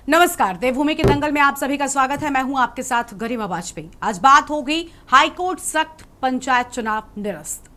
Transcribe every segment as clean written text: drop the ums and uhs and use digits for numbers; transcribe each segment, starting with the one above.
नमस्कार, देवभूमि के दंगल में आप सभी का स्वागत है। मैं हूं आपके साथ गरिमा वाजपेयी। आज बात होगी हाईकोर्ट सख्त, पंचायत चुनाव निरस्त।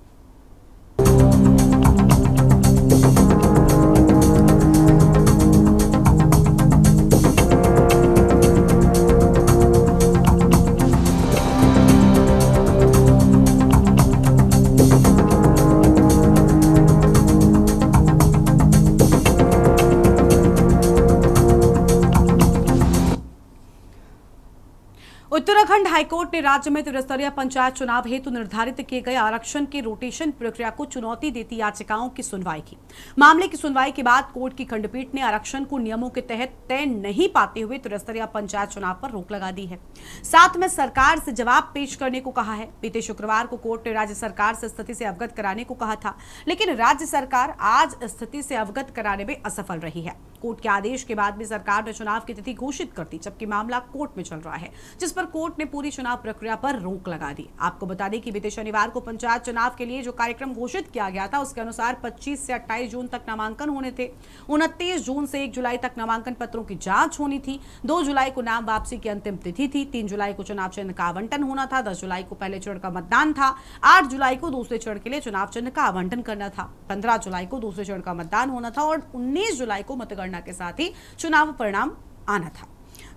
उत्तराखंड हाईकोर्ट ने राज्य में त्रिस्तरीय पंचायत चुनाव हेतु निर्धारित किए गए आरक्षण की रोटेशन प्रक्रिया को चुनौती देती याचिकाओं की सुनवाई की। मामले की सुनवाई के बाद कोर्ट की खंडपीठ ने आरक्षण को नियमों के तहत तय नहीं पाते हुए त्रिस्तरीय पंचायत चुनाव पर रोक लगा दी है। साथ में सरकार से जवाब पेश करने को कहा है। बीते शुक्रवार को कोर्ट ने राज्य सरकार से स्थिति से अवगत कराने को कहा था, लेकिन राज्य सरकार आज स्थिति से अवगत कराने में असफल रही है। कोर्ट के आदेश के बाद भी सरकार ने चुनाव की तिथि घोषित कर दी, जबकि मामला कोर्ट में चल रहा है, जिस पर कोर्ट ने पूरी चुनाव प्रक्रिया पर रोक लगा दी। आपको बता दें कि बीते शनिवार को पंचायत चुनाव के लिए जो कार्यक्रम घोषित किया गया था, उसके अनुसार 25 से 28 जून तक नामांकन होने थे। 29 जून से 1 जुलाई तक नामांकन पत्रों की जांच होनी थी। 2 जुलाई को नाम वापसी की अंतिम तिथि थी। 3 जुलाई को चुनाव चिन्ह का आवंटन होना था। 10 जुलाई को पहले चरण का मतदान था। 8 जुलाई को दूसरे चरण के लिए चुनाव चिन्ह का आवंटन करना था। 15 जुलाई को दूसरे चरण का मतदान होना था और 19 जुलाई को मतगणना के साथ ही चुनाव परिणाम आना था,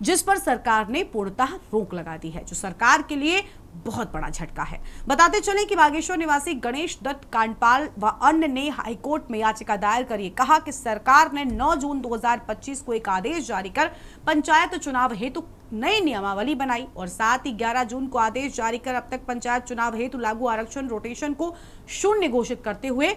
जिस पर सरकार ने पूर्णतः रोक लगा दी है, जो सरकार के लिए बहुत बड़ा झटका है। बताते चलें कि बागेश्वर निवासी गणेश दत्त कांडपाल व अन्य ने हाईकोर्ट में याचिका दायर कर कहा कि सरकार ने 9 जून 2025 को एक आदेश जारी कर पंचायत चुनाव हेतु नई नियमावली बनाई और साथ ही 11 जून को आदेश जारी कर अब तक पंचायत चुनाव हेतु लागू आरक्षण रोटेशन को शून्य घोषित करते हुए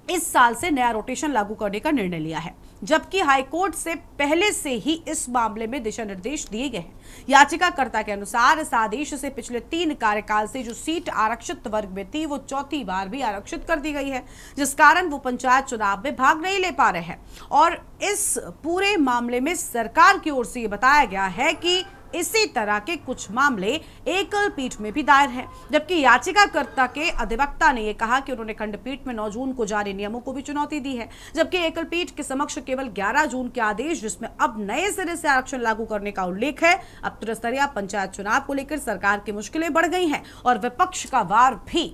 इस साल से नया रोटेशन लागू करने का निर्णय लिया है, जबकि हाईकोर्ट से पहले से ही इस मामले में दिशा निर्देश दिए गए हैं। याचिकाकर्ता के अनुसार इस आदेश से पिछले 3 कार्यकाल से जो सीट आरक्षित वर्ग में थी, वो चौथी बार भी आरक्षित कर दी गई है, जिस कारण वो पंचायत चुनाव में भाग नहीं ले पा रहे हैं। और इस पूरे मामले में सरकार की ओर से ये बताया गया है कि इसी तरह के कुछ मामले एकल पीठ में भी दायर हैं, जबकि याचिकाकर्ता के अधिवक्ता ने यह कहा कि उन्होंने खंडपीठ में 9 जून को जारी नियमों को भी चुनौती दी है, जबकि एकल पीठ के समक्ष केवल 11 जून के आदेश, जिसमें अब नए सिरे से आरक्षण लागू करने का उल्लेख है। अब त्रिस्तरीय पंचायत चुनाव को लेकर सरकार की मुश्किलें बढ़ गई हैं और विपक्ष का वार भी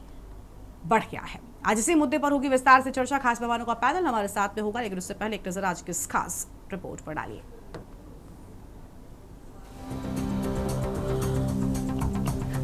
बढ़ गया है। आज इसी मुद्दे पर होगी विस्तार से चर्चा। खास मेहमानों का पैनल हमारे साथ में होगा, लेकिन उससे पहले एक नजर आज की खास रिपोर्ट पर डालिए।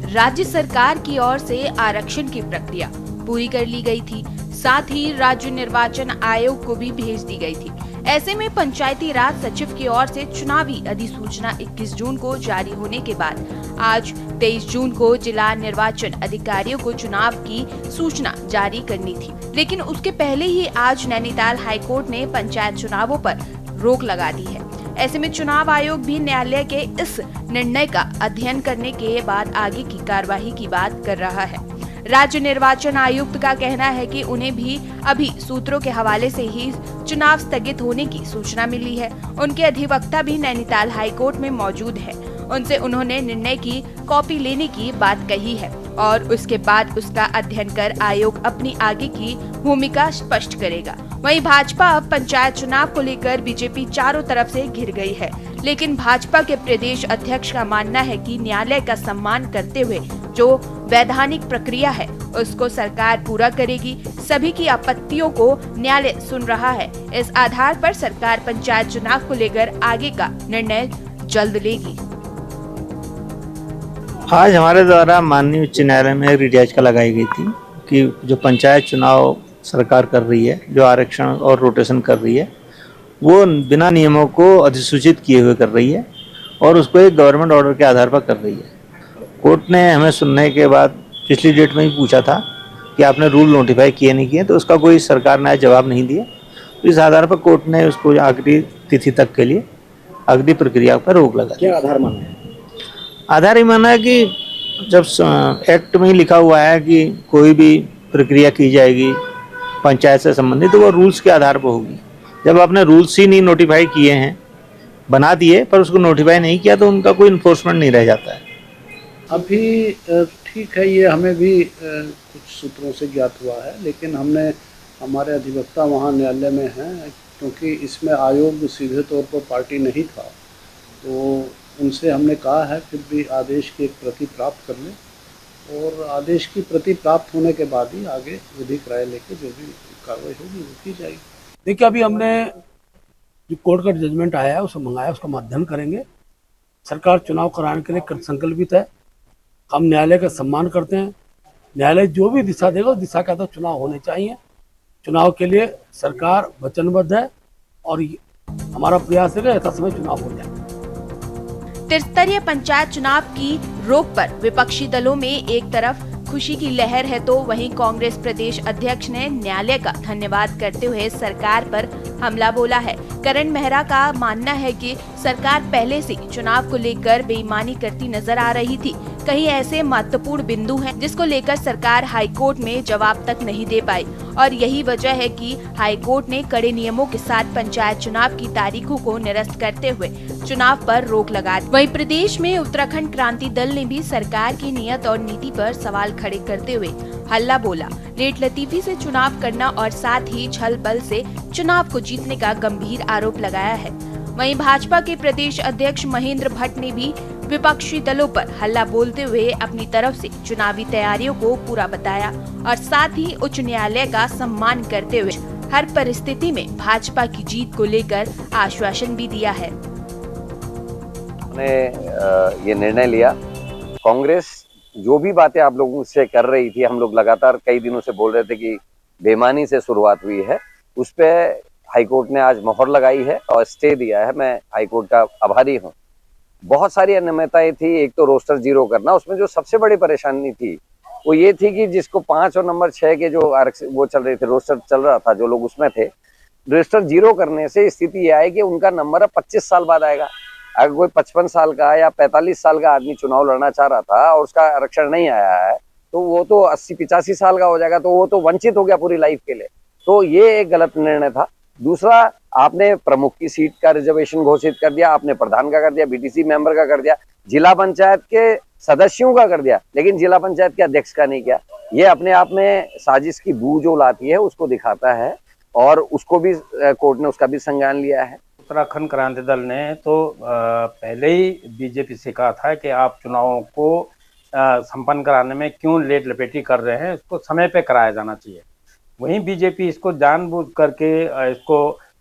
राज्य सरकार की ओर से आरक्षण की प्रक्रिया पूरी कर ली गई थी, साथ ही राज्य निर्वाचन आयोग को भी भेज दी गई थी। ऐसे में पंचायती राज सचिव की ओर से चुनावी अधिसूचना 21 जून को जारी होने के बाद आज 23 जून को जिला निर्वाचन अधिकारियों को चुनाव की सूचना जारी करनी थी, लेकिन उसके पहले ही आज नैनीताल हाईकोर्ट ने पंचायत चुनावों पर रोक लगा दी है। ऐसे में चुनाव आयोग भी न्यायालय के इस निर्णय का अध्ययन करने के बाद आगे की कार्यवाही की बात कर रहा है। राज्य निर्वाचन आयुक्त का कहना है कि उन्हें भी अभी सूत्रों के हवाले से ही चुनाव स्थगित होने की सूचना मिली है। उनके अधिवक्ता भी नैनीताल हाईकोर्ट में मौजूद है। उनसे उन्होंने निर्णय की कॉपी लेने की बात कही है और उसके बाद उसका अध्ययन कर आयोग अपनी आगे की भूमिका स्पष्ट करेगा। वहीं भाजपा अब पंचायत चुनाव को लेकर बीजेपी चारों तरफ से घिर गई है, लेकिन भाजपा के प्रदेश अध्यक्ष का मानना है कि न्यायालय का सम्मान करते हुए जो वैधानिक प्रक्रिया है उसको सरकार पूरा करेगी। सभी की आपत्तियों को न्यायालय सुन रहा है। इस आधार पर सरकार पंचायत चुनाव को लेकर आगे का निर्णय जल्द लेगी। आज हमारे द्वारा माननीय उच्च न्यायालय में रिट याचिका लगाई गई थी कि जो पंचायत चुनाव सरकार कर रही है, जो आरक्षण और रोटेशन कर रही है, वो बिना नियमों को अधिसूचित किए हुए कर रही है और उसको एक गवर्नमेंट ऑर्डर के आधार पर कर रही है। कोर्ट ने हमें सुनने के बाद पिछली डेट में ही पूछा था कि आपने रूल नोटिफाई किए नहीं किए, तो उसका कोई सरकार ने जवाब नहीं दिया। तो इस आधार पर कोर्ट ने उसको आखिरी तिथि तक के लिए अगली प्रक्रिया पर रोक लगा। क्या आधार माना है? आधार ये माना है कि जब एक्ट में ही लिखा हुआ है कि कोई भी प्रक्रिया की जाएगी पंचायत से संबंधित, तो वो रूल्स के आधार पर होगी। जब आपने रूल्स ही नहीं नोटिफाई किए हैं, बना दिए पर उसको नोटिफाई नहीं किया, तो उनका कोई इन्फोर्समेंट नहीं रह जाता है। अभी ठीक है, ये हमें भी कुछ सूत्रों से ज्ञात हुआ है, लेकिन हमारे अधिवक्ता वहाँ न्यायालय में हैं, क्योंकि इसमें आयोग सीधे तौर पर पार्टी नहीं था, तो उनसे हमने कहा है फिर भी आदेश की एक प्रति प्राप्त कर लें, और आदेश की प्रति प्राप्त होने के बाद ही आगे विधिक राय लेके जो भी कार्रवाई होगी वो की जाएगी। देखिए, अभी हमने जो कोर्ट का जजमेंट आया है उसे मंगाया, उसका अध्ययन करेंगे। सरकार चुनाव कराने के लिए कृत संकल्पित है। हम न्यायालय का सम्मान करते हैं। न्यायालय जो भी दिशा देगा उस दिशा के आधार चुनाव होने चाहिए। चुनाव के लिए सरकार वचनबद्ध है और हमारा प्रयास है कि यथासमय चुनाव हो जाए। त्रिस्तरीय पंचायत चुनाव की रोक पर विपक्षी दलों में एक तरफ खुशी की लहर है तो वहीं कांग्रेस प्रदेश अध्यक्ष ने न्यायालय का धन्यवाद करते हुए सरकार पर हमला बोला है। करण मेहरा का मानना है कि सरकार पहले से चुनाव को लेकर बेईमानी करती नजर आ रही थी। कहीं ऐसे महत्वपूर्ण बिंदु हैं जिसको लेकर सरकार हाईकोर्ट में जवाब तक नहीं दे पाई और यही वजह है कि हाईकोर्ट ने कड़े नियमों के साथ पंचायत चुनाव की तारीखों को निरस्त करते हुए चुनाव पर रोक लगा दी। वहीं प्रदेश में उत्तराखंड क्रांति दल ने भी सरकार की नीयत और नीति पर सवाल खड़े करते हुए हल्ला बोला। लेट लतीफी से चुनाव करना और साथ ही छल बल से चुनाव को जीतने का गंभीर आरोप लगाया है। वहीं भाजपा के प्रदेश अध्यक्ष महेंद्र भट्ट ने भी विपक्षी दलों पर हल्ला बोलते हुए अपनी तरफ से चुनावी तैयारियों को पूरा बताया और साथ ही उच्च न्यायालय का सम्मान करते हुए हर परिस्थिति में भाजपा की जीत को लेकर आश्वासन भी दिया है। ने ये निर्णय लिया। कांग्रेस जो भी बातें आप लोगों से कर रही थी, हम लोग लगातार कई दिनों से बोल रहे थे कि बेईमानी से शुरुआत हुई है, उस पे हाईकोर्ट ने आज मोहर लगाई है और स्टे दिया है। मैं हाईकोर्ट का आभारी हूँ। बहुत सारी अनियमितताएं थी। एक तो रोस्टर 0 करना, उसमें जो सबसे बड़ी परेशानी थी वो ये थी कि जिसको 5 और नंबर 6 के जो वो चल रहे थे, रोस्टर चल रहा था, जो लोग उसमें थे, रोस्टर 0 करने से स्थिति ये आई कि उनका नंबर अब 25 साल बाद आएगा। अगर कोई 55 साल का या 45 साल का आदमी चुनाव लड़ना चाह रहा था और उसका आरक्षण नहीं आया है तो वो तो 80-85 साल का हो जाएगा, तो वो तो वंचित हो गया पूरी लाइफ के लिए। तो ये एक गलत निर्णय था। दूसरा, आपने प्रमुख की सीट का रिजर्वेशन घोषित कर दिया, आपने प्रधान का कर दिया, बीटीसी मेंबर का कर दिया, जिला पंचायत के सदस्यों का कर दिया, लेकिन जिला पंचायत के अध्यक्ष का नहीं किया। ये अपने आप में साजिश की बू जो लाती है उसको दिखाता है और उसको भी कोर्ट ने उसका भी संज्ञान लिया है। उत्तराखंड क्रांति दल ने तो पहले ही बीजेपी से कहा था कि आप चुनावों को संपन्न कराने में क्यों लेट लपेटी कर रहे हैं, इसको समय पे कराया जाना चाहिए। वहीं बीजेपी इसको जानबूझ करके इसको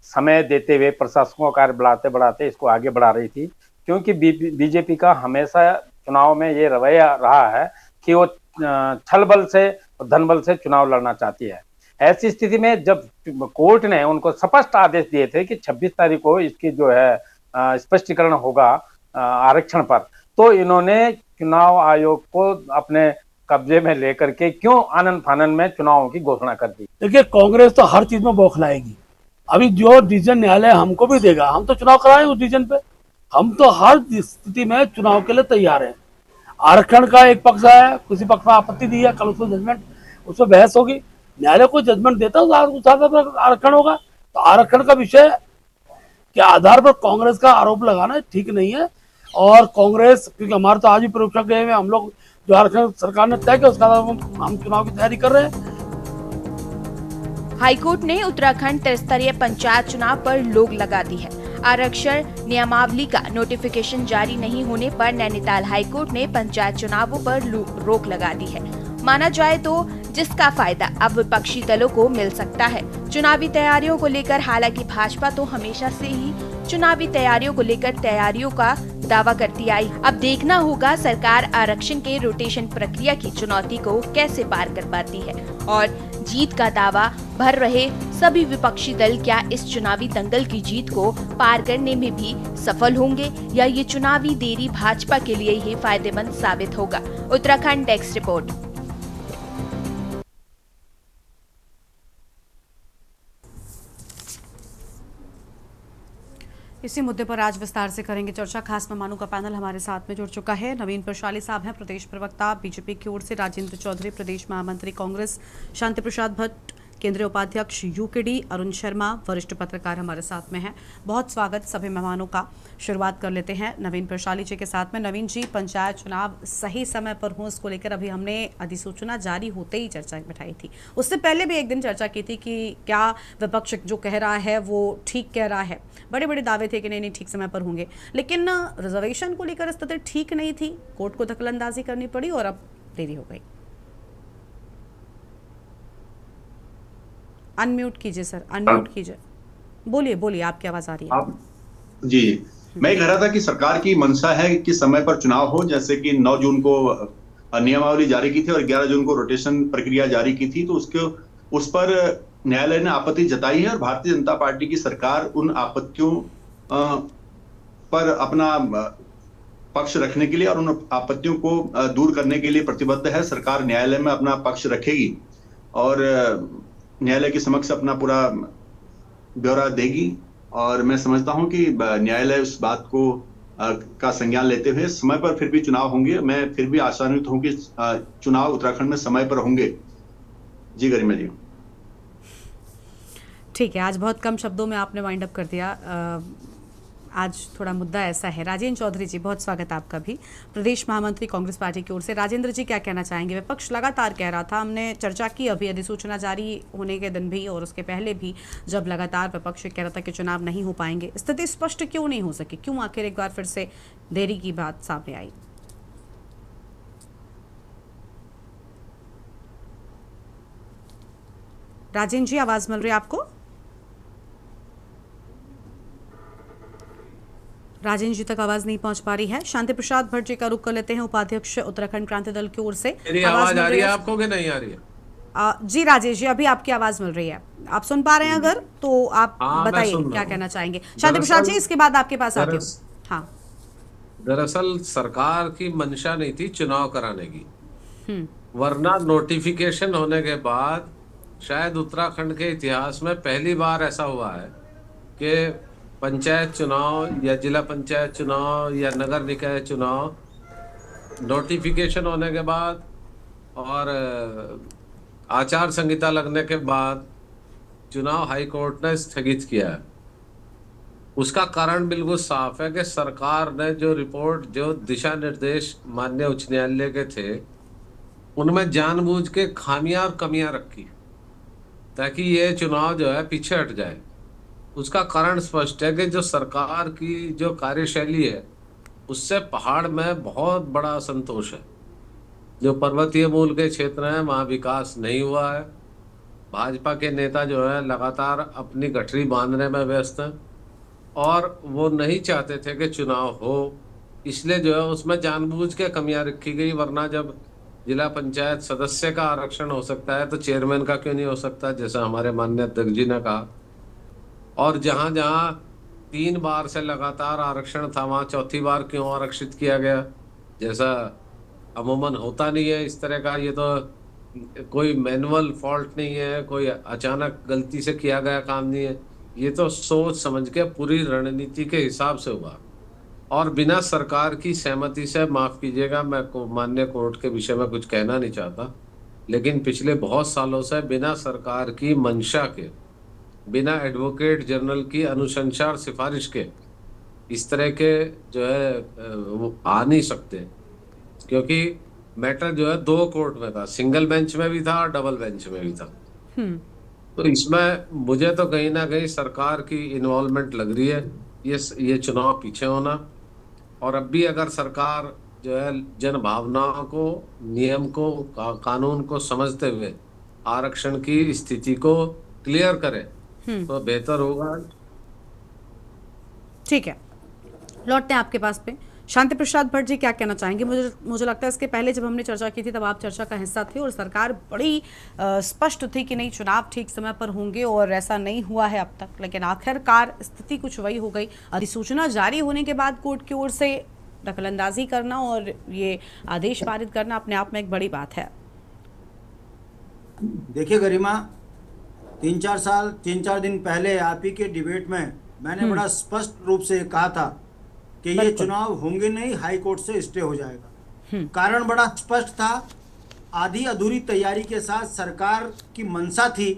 समय देते हुए प्रशासकों का कार्य बढ़ाते बढ़ाते इसको आगे बढ़ा रही थी, क्योंकि बीजेपी का हमेशा चुनाव में ये रवैया रहा है कि वो छल बल से और धन बल से चुनाव लड़ना चाहती है। ऐसी स्थिति में जब कोर्ट ने उनको स्पष्ट आदेश दिए थे कि 26 तारीख को इसकी जो है स्पष्टीकरण होगा आरक्षण पर, तो इन्होंने चुनाव आयोग को अपने कब्जे में लेकर के क्यों आनन फानन में चुनावों की घोषणा कर दी। देखिए, कांग्रेस तो हर चीज में बौखलाएगी। अभी जो डिसीजन न्यायालय हमको भी देगा, हम तो चुनाव कराएंगे उस डिसीजन पे। हम तो हर स्थिति में चुनाव के लिए तैयार हैं। आरक्षण का एक पक्ष है, किसी पक्ष में आपत्ति दी है, कल उसमें जजमेंट, उसमें बहस होगी। न्यायालय को जजमेंट देता है उस आधार पर आरक्षण होगा। तो आरक्षण का विषय के आधार पर कांग्रेस का आरोप लगाना ठीक नहीं है। और कांग्रेस, क्योंकि हमारे तो आज भी परीक्षा गए हुए, हम लोग जो आरक्षण सरकार ने तय किया उसका हम चुनाव की तैयारी कर रहे हैं। हाईकोर्ट ने उत्तराखंड त्रिस्तरीय पंचायत चुनाव पर रोक लगा दी है। आरक्षण नियमावली का नोटिफिकेशन जारी नहीं होने पर नैनीताल हाईकोर्ट ने पंचायत चुनावों पर रोक लगा दी है। माना जाए तो जिसका फायदा अब विपक्षी दलों को मिल सकता है। चुनावी तैयारियों को लेकर हालांकि भाजपा तो हमेशा से ही चुनावी तैयारियों को लेकर तैयारियों का दावा करती आई। अब देखना होगा सरकार आरक्षण के रोटेशन प्रक्रिया की चुनौती को कैसे पार कर पाती है और जीत का दावा भर रहे सभी विपक्षी दल क्या इस चुनावी दंगल की जीत को पार करने में भी सफल होंगे या ये चुनावी देरी भाजपा के लिए ही फायदेमंद साबित होगा। Uttarakhand desk report. इसी मुद्दे पर आज विस्तार से करेंगे चर्चा। खास मेहमानों का पैनल हमारे साथ में जुड़ चुका है। नवीन प्रशाली साहब हैं, प्रदेश प्रवक्ता बीजेपी की ओर से, राजेंद्र चौधरी प्रदेश महामंत्री कांग्रेस, शांति प्रसाद भट्ट केंद्रीय उपाध्यक्ष यूकेडी अरुण शर्मा, वरिष्ठ पत्रकार हमारे साथ में हैं। बहुत स्वागत सभी मेहमानों का। शुरुआत कर लेते हैं नवीन प्रशाली जी के साथ में। नवीन जी, पंचायत चुनाव सही समय पर हो, इसको लेकर अभी हमने अधिसूचना जारी होते ही चर्चा बिठाई थी। उससे पहले भी एक दिन चर्चा की थी कि क्या विपक्ष जो कह रहा है वो ठीक कह रहा है। बड़े बड़े दावे थे कि नहीं ठीक समय पर होंगे, लेकिन रिजर्वेशन को लेकर स्थिति ठीक नहीं थी, कोर्ट को दखलंदाजी करनी पड़ी और अब देरी हो गई। अनम्यूट कीजिए सर, अनम्यूट कीजिए। बोलिए बोलिए, आपकी आवाज आ रही है। आप जी, मैं कह रहा था कि सरकार की मंशा है कि समय पर चुनाव हो, जैसे कि 9 जून को नियमावली जारी की थी और 11 जून को रोटेशन प्रक्रिया जारी की थी, तो उस पर न्यायालय ने आपत्ति जताई है और भारतीय जनता पार्टी की सरकार उन आपत्तियों पर अपना पक्ष रखने के लिए और उन आपत्तियों को दूर करने के लिए प्रतिबद्ध है। सरकार न्यायालय में अपना पक्ष रखेगी और न्यायालय के समक्ष अपना पूरा ब्यौरा देगी और मैं समझता हूं कि न्यायालय उस बात को का संज्ञान लेते हुए समय पर फिर भी चुनाव होंगे। मैं फिर भी आशान्वित हूं कि चुनाव उत्तराखंड में समय पर होंगे। जी गरिमा जी। ठीक है, आज बहुत कम शब्दों में आपने वाइंड अप कर दिया। आज थोड़ा मुद्दा ऐसा है। राजेंद्र चौधरी जी, बहुत स्वागत आपका भी, प्रदेश महामंत्री कांग्रेस पार्टी की ओर से। राजेंद्र जी, क्या कहना चाहेंगे? विपक्ष लगातार कह रहा था, हमने चर्चा की अभी अधिसूचना जारी होने के दिन भी और उसके पहले भी, जब लगातार विपक्ष कह रहा था कि चुनाव नहीं हो पाएंगे। स्थिति स्पष्ट क्यों नहीं हो सकी? क्यों आखिर एक बार फिर से देरी की बात सामने आई? राजेंद्र जी, आवाज मिल रही है आपको? राजेंद्र जी तक आवाज नहीं पहुंच पा रही है। शांति प्रसाद भट्ट जी का रुख कर लेते हैं, उपाध्यक्ष उत्तराखंड क्रांति दल की ओर से। मेरी आवाज आ रही है आपको कि नहीं आ रही है? जी राजेश जी, अभी आपकी आवाज मिल रही है, आप सुन पा रहे हैं? अगर तो आप बताइए क्या कहना चाहेंगे। शांति प्रसाद जी, इसके बाद आपके पास आती हूँ। हाँ, दरअसल सरकार की मंशा नहीं थी चुनाव कराने की, वरना नोटिफिकेशन होने के बाद शायद उत्तराखंड के इतिहास में पहली बार ऐसा हुआ है कि पंचायत चुनाव या जिला पंचायत चुनाव या नगर निकाय चुनाव नोटिफिकेशन होने के बाद और आचार संहिता लगने के बाद चुनाव हाई कोर्ट ने स्थगित किया है। उसका कारण बिल्कुल साफ है कि सरकार ने जो रिपोर्ट, जो दिशा निर्देश माननीय उच्च न्यायालय के थे, उनमें जानबूझ के खामियां और कमियां रखी ताकि ये चुनाव जो है पीछे हट जाए। उसका कारण स्पष्ट है कि जो सरकार की जो कार्यशैली है उससे पहाड़ में बहुत बड़ा असंतोष है। जो पर्वतीय मूल के क्षेत्र हैं वहाँ विकास नहीं हुआ है। भाजपा के नेता जो है लगातार अपनी गठरी बांधने में व्यस्त हैं और वो नहीं चाहते थे कि चुनाव हो, इसलिए जो है उसमें जानबूझ के कमियां रखी गई। वरना जब जिला पंचायत सदस्य का आरक्षण हो सकता है तो चेयरमैन का क्यों नहीं हो सकता, जैसा हमारे माननीय अध्यक्ष जी ने कहा। और जहां जहां 3 बार से लगातार आरक्षण था वहां चौथी बार क्यों आरक्षित किया गया, जैसा अमूमन होता नहीं है इस तरह का। ये तो कोई मैनुअल फॉल्ट नहीं है, कोई अचानक गलती से किया गया काम नहीं है, ये तो सोच समझ के पूरी रणनीति के हिसाब से हुआ और बिना सरकार की सहमति से। माफ कीजिएगा, मैं माननीय कोर्ट के विषय में कुछ कहना नहीं चाहता, लेकिन पिछले बहुत सालों से बिना सरकार की मंशा के, बिना एडवोकेट जनरल की अनुशंसा और सिफारिश के इस तरह के जो है वो आ नहीं सकते, क्योंकि मैटर जो है 2 कोर्ट में था, सिंगल बेंच में भी था और डबल बेंच में भी था। तो इसमें मुझे तो कहीं ना कहीं सरकार की इन्वॉल्वमेंट लग रही है, ये चुनाव पीछे होना। और अब भी अगर सरकार जो है जन भावनाओं को, नियम को, कानून को समझते हुए आरक्षण की स्थिति को क्लियर करे तो बेहतर होगा। ठीक है, लौटते हैं आपके पास पे। शांति प्रसाद भट्ट जी, क्या कहना चाहेंगे? मुझे लगता है इसके पहले जब हमने चर्चा की थी तब आप चर्चा का हिस्सा थे और सरकार बड़ी स्पष्ट थी कि नहीं चुनाव ठीक समय पर होंगे और ऐसा नहीं हुआ है अब तक, लेकिन आखिरकार स्थिति कुछ वही हो गई। अधिसूचना जारी होने के बाद कोर्ट की ओर से दखलंदाजी करना और ये आदेश पारित करना अपने आप में एक बड़ी बात है। देखिए गरिमा, 3-4 दिन पहले आप ही के डिबेट में मैंने बड़ा स्पष्ट रूप से कहा था कि ये चुनाव होंगे नहीं, हाई कोर्ट से स्टे हो जाएगा। कारण बड़ा स्पष्ट था, आधी अधूरी तैयारी के साथ सरकार की मंशा थी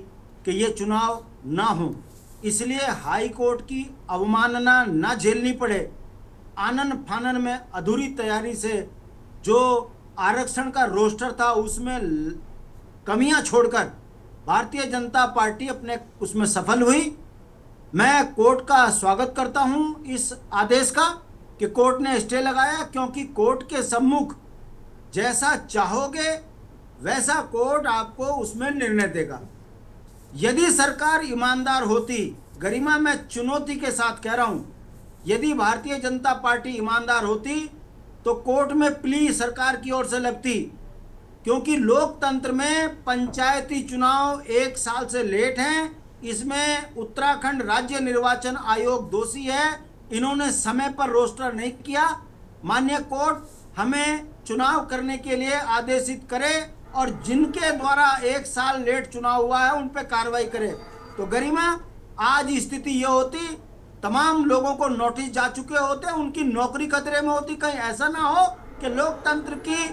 कि ये चुनाव ना हो, इसलिए हाई कोर्ट की अवमानना ना झेलनी पड़े, आनन फानन में अधूरी तैयारी से जो आरक्षण का रोस्टर था उसमें कमियां छोड़कर भारतीय जनता पार्टी अपने उसमें सफल हुई। मैं कोर्ट का स्वागत करता हूं इस आदेश का कि कोर्ट ने स्टे लगाया, क्योंकि कोर्ट के सम्मुख जैसा चाहोगे वैसा कोर्ट आपको उसमें निर्णय देगा। यदि सरकार ईमानदार होती, गरिमा मैं चुनौती के साथ कह रहा हूं, यदि भारतीय जनता पार्टी ईमानदार होती तो कोर्ट में प्ली सरकार की ओर से लगती, क्योंकि लोकतंत्र में पंचायती चुनाव 1 साल से लेट हैं। इसमें उत्तराखंड राज्य निर्वाचन आयोग दोषी है, इन्होंने समय पर रोस्टर नहीं किया। माननीय कोर्ट हमें चुनाव करने के लिए आदेशित करे और जिनके द्वारा 1 साल लेट चुनाव हुआ है उन पर कार्रवाई करे। तो गरिमा आज स्थिति ये होती, तमाम लोगों को नोटिस जा चुके होते, उनकी नौकरी खतरे में होती। कहीं ऐसा ना हो कि लोकतंत्र की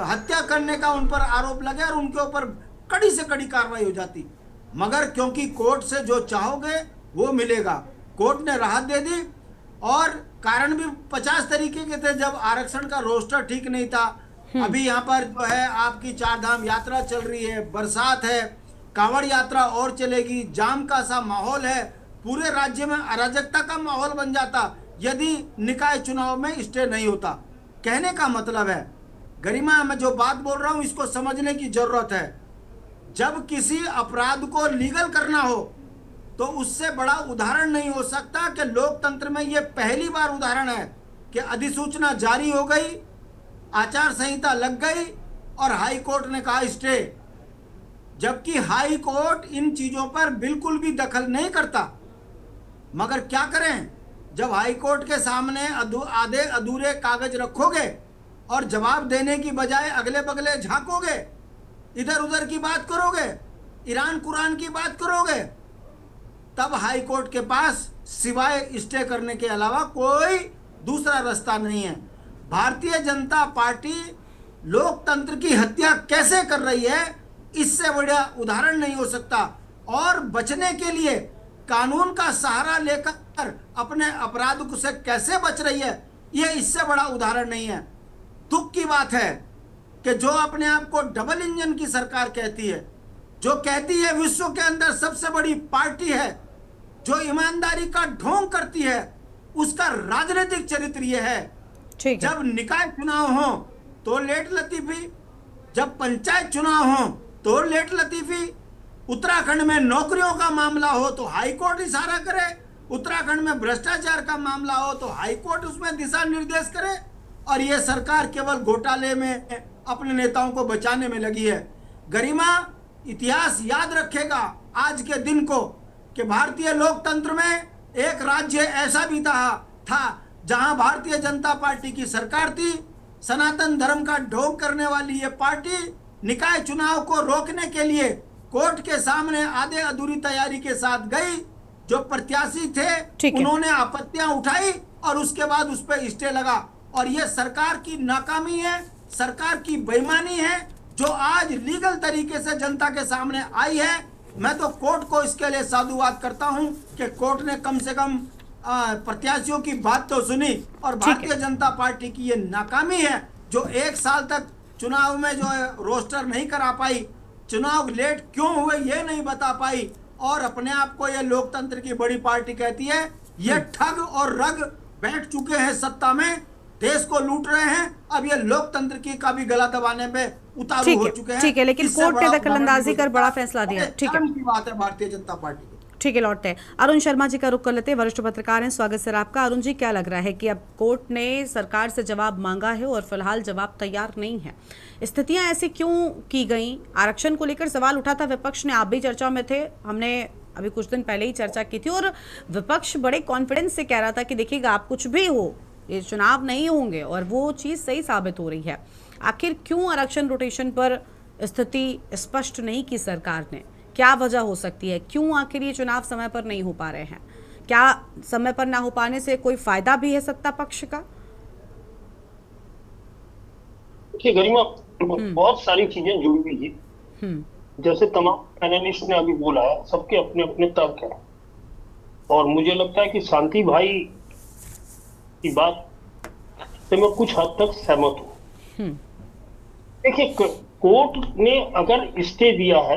हत्या करने का उन पर आरोप लगे और उनके ऊपर कड़ी से कड़ी कार्रवाई हो जाती। मगर क्योंकि कोर्ट से जो चाहोगे वो मिलेगा, कोर्ट ने राहत दे दी। और कारण भी 50 तरीके के थे। जब आरक्षण का रोस्टर ठीक नहीं था, अभी यहाँ पर जो है आपकी 4 धाम यात्रा चल रही है, बरसात है, कांवड़ यात्रा और चलेगी, जाम का सा माहौल है, पूरे राज्य में अराजकता का माहौल बन जाता यदि निकाय चुनाव में स्टे नहीं होता। कहने का मतलब है गरिमा, मैं जो बात बोल रहा हूँ इसको समझने की जरूरत है। जब किसी अपराध को लीगल करना हो तो उससे बड़ा उदाहरण नहीं हो सकता कि लोकतंत्र में ये पहली बार उदाहरण है कि अधिसूचना जारी हो गई, आचार संहिता लग गई और हाई कोर्ट ने कहा स्टे, जबकि हाई कोर्ट इन चीजों पर बिल्कुल भी दखल नहीं करता। मगर क्या करें, जब हाई कोर्ट के सामने आधे अधूरे कागज रखोगे और जवाब देने की बजाय अगले बगले झांकोगे, इधर उधर की बात करोगे, ईरान कुरान की बात करोगे, तब हाई कोर्ट के पास सिवाय स्टे करने के अलावा कोई दूसरा रास्ता नहीं है। भारतीय जनता पार्टी लोकतंत्र की हत्या कैसे कर रही है, इससे बड़ा उदाहरण नहीं हो सकता। और बचने के लिए कानून का सहारा लेकर अपने अपराध से कैसे बच रही है, यह इससे बड़ा उदाहरण नहीं है। दुख की बात है कि जो अपने आप को डबल इंजन की सरकार कहती है, जो कहती है विश्व के अंदर सबसे बड़ी पार्टी है, जो ईमानदारी का ढोंग करती है, उसका राजनीतिक चरित्र यह है। जब निकाय चुनाव हो तो लेट लतीफी, जब पंचायत चुनाव हो तो लेट लतीफी, उत्तराखंड में नौकरियों का मामला हो तो हाई कोर्ट इशारा करे, उत्तराखंड में भ्रष्टाचार का मामला हो तो हाई कोर्ट उसमें दिशा निर्देश करे। और ये सरकार केवल घोटाले में अपने नेताओं को बचाने में लगी है। गरिमा, इतिहास याद रखेगा आज के दिन को कि भारतीय लोकतंत्र में एक राज्य ऐसा भी था जहां भारतीय जनता पार्टी की सरकार थी। सनातन धर्म का ढोंग करने वाली ये पार्टी निकाय चुनाव को रोकने के लिए कोर्ट के सामने आधे अधूरी तैयारी के साथ गई। जो प्रत्याशी थे उन्होंने आपत्तियां उठाई और उसके बाद उस पर स्टे लगा। और ये सरकार की नाकामी है, सरकार की बेईमानी है जो आज लीगल तरीके से जनता के सामने आई है। मैं तो कोर्ट को इसके लिए साधुवाद करता हूं कि कोर्ट ने कम से कम प्रत्याशियों की बात तो सुनी। और भारतीय जनता पार्टी की ये नाकामी है जो 1 साल तक चुनाव में जो है रोस्टर नहीं करा पाई, चुनाव लेट क्यों हुए ये नहीं बता पाई, और अपने आप को ये लोकतंत्र की बड़ी पार्टी कहती है। ये ठग और रग बैठ चुके हैं सत्ता में, देश को लूट रहे हैं। अब ये लोकतंत्र की का भी गला दबाने पे उतारू हो चुके हैं। ठीक है, लेकिन कोर्ट ने दखलंदाजी कर बड़ा फैसला दिया। ठीक है, की बात है भारतीय जनता पार्टी की। ठीक है, लौटते हैं अरुण शर्मा जी का रुख कर लेते हैं, वरिष्ठ पत्रकार हैं। स्वागत सर आपका। अरुण जी, क्या लग रहा है कि अब कोर्ट ने सरकार से जवाब मांगा है और फिलहाल जवाब तैयार नहीं है, स्थितियां ऐसी क्यों की गई? आरक्षण को लेकर सवाल उठा था, विपक्ष ने, आप भी चर्चा में थे, हमने अभी कुछ दिन पहले ही चर्चा की थी और विपक्ष बड़े कॉन्फिडेंस से कह रहा था कि देखिएगा आप कुछ भी हो, ये चुनाव नहीं होंगे, और वो चीज़ सही साबित हो रही है। आखिर क्यों आरक्षण रोटेशन पर स्थिति स्पष्ट नहीं की सरकार ने? क्या वजह हो सकती है? क्यों आखिर ये चुनाव समय पर नहीं हो पा रहे हैं? क्या समय पर ना हो पाने से कोई फायदा भी है सत्ता पक्ष का? देखिए गरिमा, बहुत सारी चीजें जुड़ी हुई है। जैसे तमाम पैनलिस्ट ने अभी बोला है, सबके अपने अपने तर्क हैं और मुझे लगता है कि शांति भाई की बात से मैं कुछ हद तक सहमत हूँ। देखिए, कोर्ट ने अगर स्टे दिया है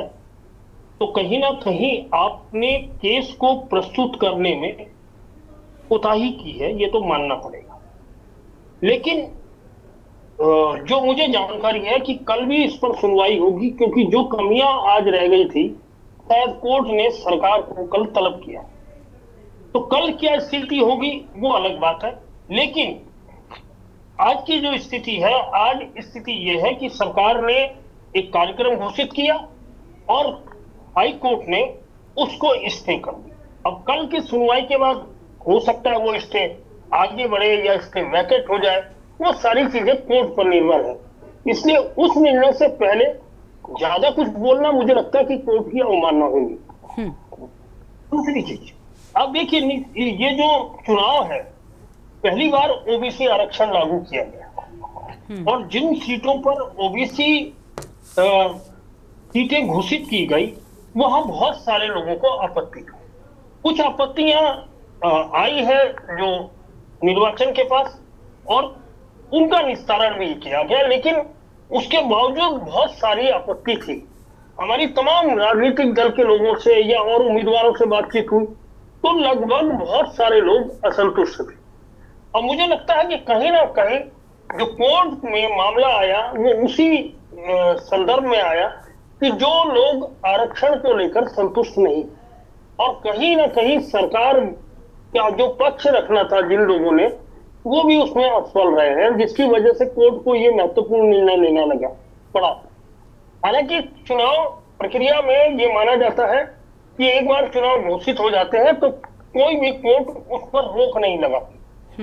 तो कहीं ना कहीं आपने केस को प्रस्तुत करने में कोताही की है, ये तो मानना पड़ेगा। लेकिन जो मुझे जानकारी है कि कल भी इस पर सुनवाई होगी, क्योंकि जो कमियां आज रह गई थी शायद कोर्ट ने सरकार को कल तलब किया। तो कल क्या स्थिति होगी वो अलग बात है, लेकिन आज की जो स्थिति है, आज स्थिति ये है कि सरकार ने एक कार्यक्रम घोषित किया और हाई कोर्ट ने उसको स्टे कर दिया। अब कल की सुनवाई के बाद हो सकता है वो स्टे आगे बढ़े या स्टे वैकेट हो जाए, वो सारी चीजें कोर्ट पर निर्भर है। इसलिए उस निर्णय से पहले ज्यादा कुछ बोलना मुझे लगता है कि कोर्ट की अवमानना होगी। दूसरी चीज, अब देखिए, ये जो चुनाव है, पहली बार ओबीसी आरक्षण लागू किया गया और जिन सीटों पर ओबीसी सीटें घोषित की गई वहां बहुत सारे लोगों को आपत्ति हुई। कुछ आपत्तियां आई है जो निर्वाचन के पास और उनका निस्तारण भी किया गया, लेकिन उसके बावजूद बहुत सारी आपत्ति थी। हमारी तमाम राजनीतिक दल के लोगों से या और उम्मीदवारों से बातचीत हुई तो लगभग बहुत सारे लोग असंतुष्ट थे। और मुझे लगता है कि कहीं ना कहीं जो कोर्ट में मामला आया वो उसी संदर्भ में आया कि जो लोग आरक्षण को लेकर संतुष्ट नहीं और कहीं ना कहीं सरकार का जो पक्ष रखना था जिन लोगों ने, वो भी उसमें असफल रहे हैं, जिसकी वजह से कोर्ट को ये महत्वपूर्ण निर्णय लेना लगा पड़ा। हालांकि चुनाव प्रक्रिया में ये माना जाता है कि एक बार चुनाव घोषित हो जाते हैं तो कोई भी कोर्ट उस पर रोक नहीं लगाती।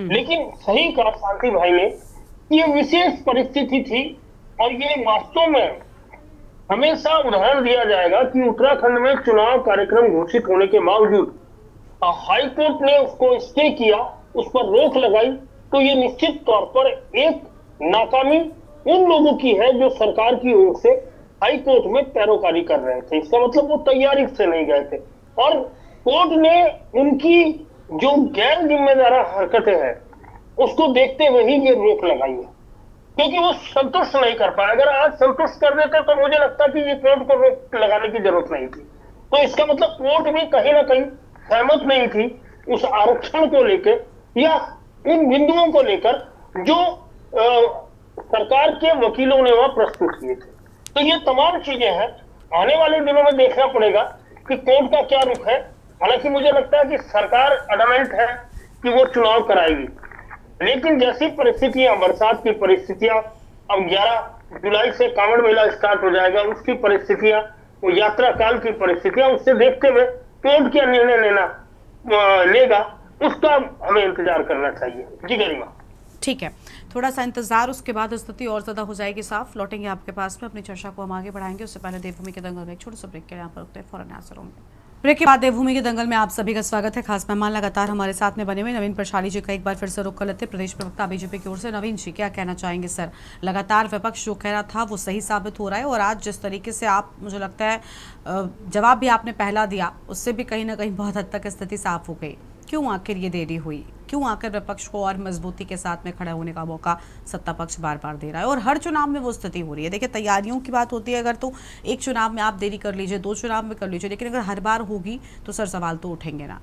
लेकिन सही कहा शांति भाई ने, ये विशेष परिस्थिति थी और ये वास्तव में हमेशा उदाहरण दिया जाएगा कि उत्तराखंड में चुनाव कार्यक्रम घोषित होने के बावजूद हाई कोर्ट ने उसको स्टे किया, उस पर रोक लगाई, तो ये निश्चित तौर पर एक नाकामी उन लोगों की है जो सरकार की ओर से हाई कोर्ट में पैरोकारी कर रहे थे। इसका मतलब वो तैयारी से नहीं गए थे और कोर्ट ने उनकी जो गैर जिम्मेदार हरकतें हैं उसको देखते हुए ही ये रोक लगाई है, क्योंकि वो संतुष्ट नहीं कर पाए। अगर आज संतुष्ट कर देते तो मुझे लगता कि ये कोर्ट को रोक लगाने की जरूरत नहीं थी। तो इसका मतलब कोर्ट भी कहीं ना कहीं सहमत नहीं थी उस आरक्षण को लेकर या उन बिंदुओं को लेकर जो सरकार के वकीलों ने वहां प्रस्तुत किए थे। तो ये तमाम चीजें हैं, आने वाले दिनों में देखना पड़ेगा कि कोर्ट का क्या रुख है। हालांकि मुझे लगता है कि सरकार अडमेंट है कि वो चुनाव कराएगी, लेकिन जैसी परिस्थितियां, बरसात की परिस्थितियां, अब 11 जुलाई से कांवड़ मेला स्टार्ट हो जाएगा, उसकी परिस्थितियां, वो यात्रा काल की परिस्थितियां, उससे देखते हुए कोर्ट क्या निर्णय लेगा उसका हमें इंतजार करना चाहिए। जी गरिमा। ठीक है, थोड़ा सा इंतजार, उसके बाद स्थिति और ज्यादा हो जाएगी साफ। लौटेंगे आपके पास में, अपनी चर्चा को हम आगे बढ़ाएंगे। उससे पहले देवभूमि के दंगल में एक छोटे से ब्रेक के लिए यहाँ पर रुकते हैं, फौरन हाजिर होंगे। ब्रेक के बाद देवभूमि के दंगल में आप सभी का स्वागत है। खास मेहमान लगातार हमारे साथ में बने हुए नवीन प्रशाली जी का एक बार फिर से रुख कर लेते, प्रदेश प्रवक्ता बीजेपी की ओर से। नवीन जी, क्या कहना चाहेंगे सर? लगातार विपक्ष जो कह रहा था वो सही साबित हो रहा है और आज जिस तरीके से आप, मुझे लगता है जवाब भी आपने पहला दिया, उससे भी कहीं ना कहीं बहुत हद तक स्थिति साफ हो गई। क्यों आखिर ये देरी हुई? क्यों आखिर विपक्ष को और मजबूती के साथ में खड़ा होने का मौका सत्ता पक्ष बार बार दे रहा है? और हर चुनाव में वो स्थिति हो रही है। देखिए, तैयारियों की बात होती है, अगर तो एक चुनाव में आप देरी कर लीजिए, 2 चुनाव में कर लीजिए, लेकिन अगर हर बार होगी तो सर सवाल तो उठेंगे ना।